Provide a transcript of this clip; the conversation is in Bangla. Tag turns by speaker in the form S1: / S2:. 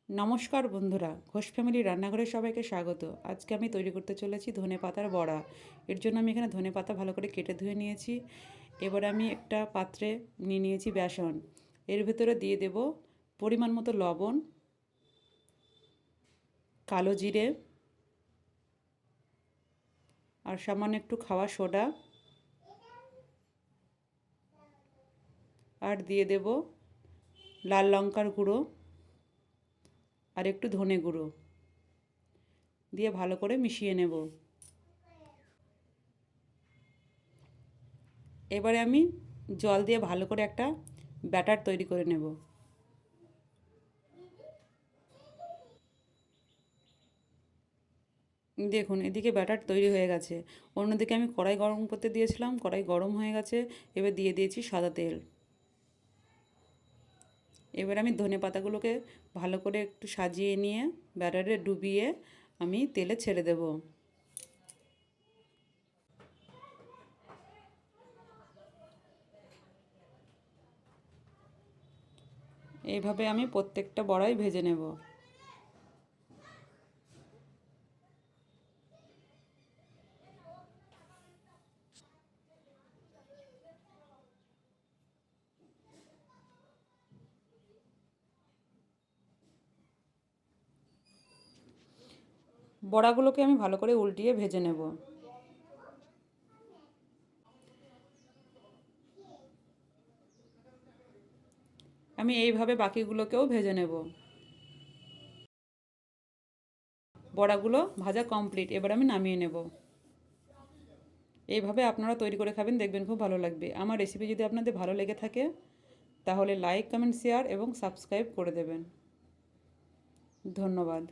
S1: নমস্কার বন্ধুরা, ঘোষ ফ্যামিলি রান্নাঘরে সবাইকে স্বাগত। আজকে আমি তৈরি করতে চলেছি ধনেপাতার বড়া। এর জন্য আমি এখানে ধনেপাতা ভালো করে কেটে ধুয়ে নিয়েছি। এবার আমি একটা পাত্রে নিয়ে নিয়েছি বেসন। এর ভেতরে দিয়ে দেব পরিমাণ মতো লবণ, কালো জিরে আর সামান্য একটু খাওয়া সোডা, আর দিয়ে দেব লাল লঙ্কার গুঁড়ো আর একটু ধনে গুঁড়ো দিয়ে ভালো করে মিশিয়ে নেব। এবারে আমি জল দিয়ে ভালো করে একটা ব্যাটার তৈরি করে নেব। দেখুন, এদিকে ব্যাটার তৈরি হয়ে গেছে। অন্যদিকে আমি কড়াই গরম করতে দিয়েছিলাম, কড়াই গরম হয়ে গেছে। এবার দিয়ে দিয়েছি সাদা তেল। এবার আমি ধনে পাতাগুলোকে ভালো করে একটু সাজিয়ে নিয়ে ব্যাটারে ডুবিয়ে আমি তেলে ছেড়ে দেব। এইভাবে আমি প্রত্যেকটা বড়াই ভেজে নেব। বড়াগুলোকে আমি ভালো করে উল্টিয়ে ভেজে নেব। আমি এইভাবে বাকিগুলোকেও ভেজে নেব। বড়াগুলো ভাজা কমপ্লিট, এবার আমি নামিয়ে নেব। এইভাবে আপনারা তৈরি করে খাবেন, দেখবেন খুব ভালো লাগবে। আমার রেসিপি যদি আপনাদের ভালো লেগে থাকে তাহলে লাইক, কমেন্ট, শেয়ার এবং সাবস্ক্রাইব করে দেবেন। ধন্যবাদ।